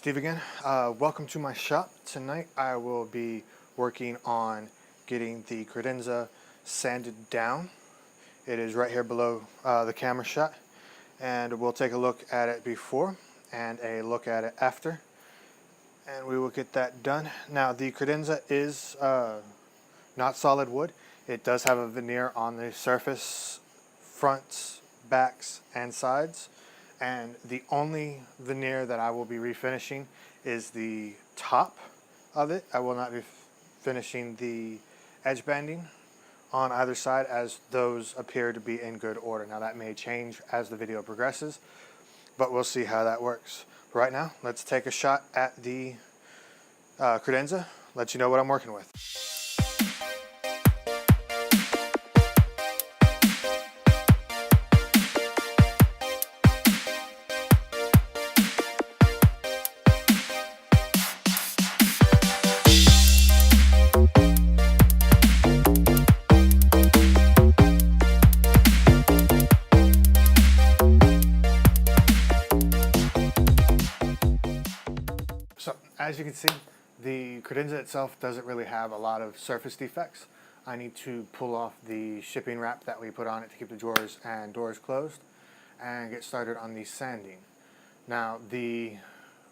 Steve again. Welcome to my shop. Tonight I will be working on getting the Credenza sanded down. It is right here below the camera shot, and we'll take a look at it before and a look at it after, and we will get that done. Now the Credenza is not solid wood. It does have a veneer on the surface, fronts, backs, and sides. And the only veneer that I will be refinishing is the top of it. I will not be finishing the edge banding on either side, as those appear to be in good order. Now that may change as the video progresses, but we'll see how that works. Right now, let's take a shot at the Credenza, let you know what I'm working with. So, as you can see, the Credenza itself doesn't really have a lot of surface defects. I need to pull off the shipping wrap that we put on it to keep the drawers and doors closed and get started on the sanding. Now, the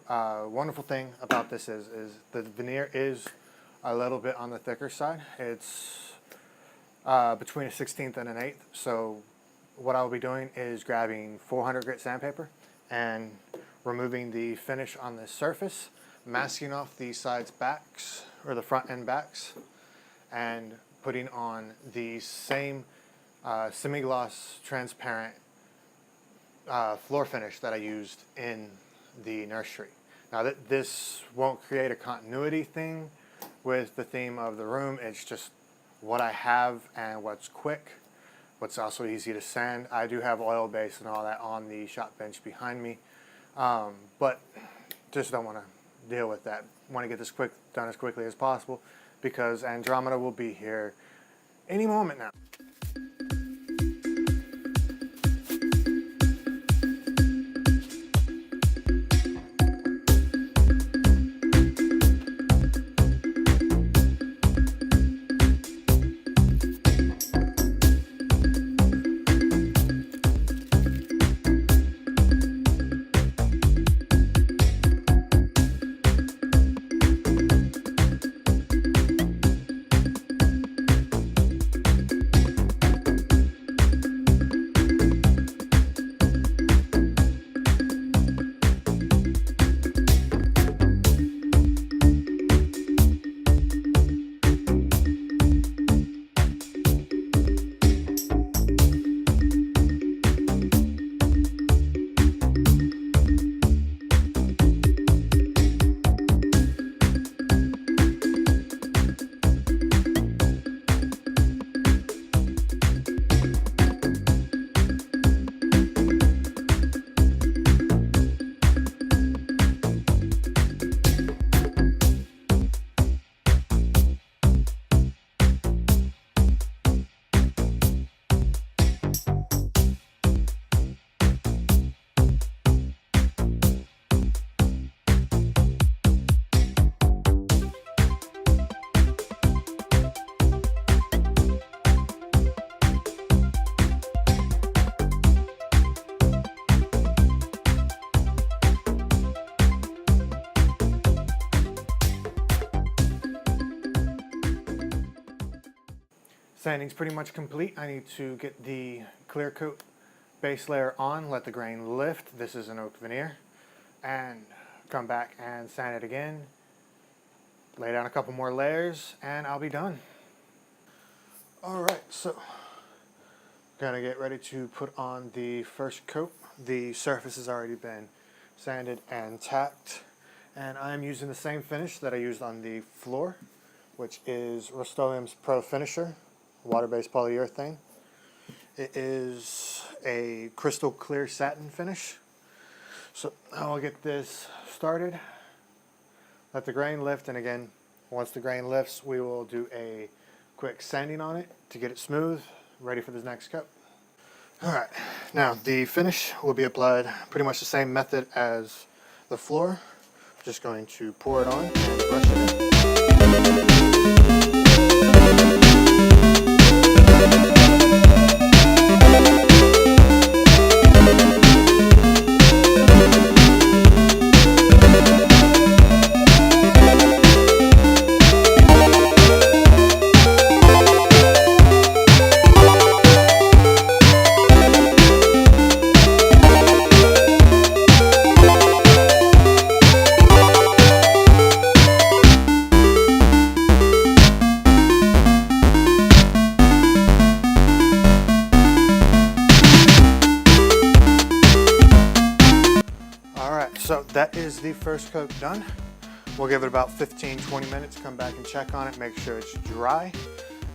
wonderful thing about this is the veneer is a little bit on the thicker side. It's between a 16th and an 8th. So what I'll be doing is grabbing 400 grit sandpaper and removing the finish on the surface, masking off the sides backs, or the front and backs, and putting on the same semi-gloss transparent floor finish that I used in the nursery. Now this won't create a continuity thing with the theme of the room. It's just what I have and what's quick, what's also easy to sand. I do have oil base and all that on the shop bench behind me, but just don't want to deal with that. Want to get this done as quickly as possible, because Andromeda will be here any moment now. Sanding's pretty much complete. I need to get the clear coat base layer on, let the grain lift. This is an oak veneer. And come back and sand it again. Lay down a couple more layers and I'll be done. Alright, so gonna get ready to put on the first coat. The surface has already been sanded and tacked, and I'm using the same finish that I used on the floor, which is Rust-Oleum's Pro Finisher water-based polyurethane. It is a crystal clear satin finish. So I'll get this started, let the grain lift, and again, once the grain lifts, we will do a quick sanding on it to get it smooth, ready for the next coat. Alright, now the finish will be applied pretty much the same method as the floor. Just going to pour it on and brush it in. So that is the first coat done. We'll give it about 15-20 minutes, come back and check on it, make sure it's dry.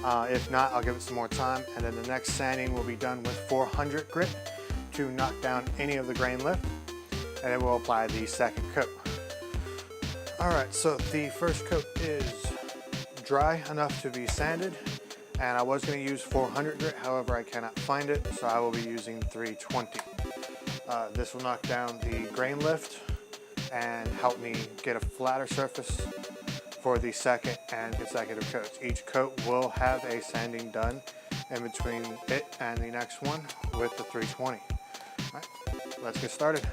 If not, I'll give it some more time, and then the next sanding will be done with 400 grit to knock down any of the grain lift, and then we'll apply the second coat. Alright, so the first coat is dry enough to be sanded, and I was going to use 400 grit, however I cannot find it, so I will be using 320. This will knock down the grain lift and help me get a flatter surface for the second and consecutive coats. Each coat will have a sanding done in between it and the next one with the 320. All right, let's get started.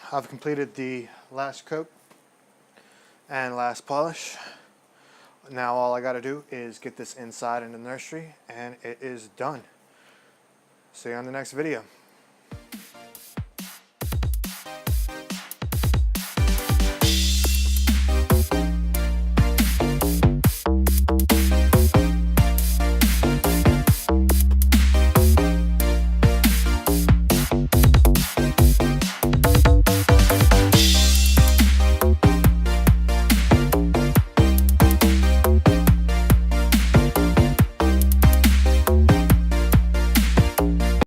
I've completed the last coat and last polish. Now all I got to do is get this inside in the nursery and it is done. See you on the next video.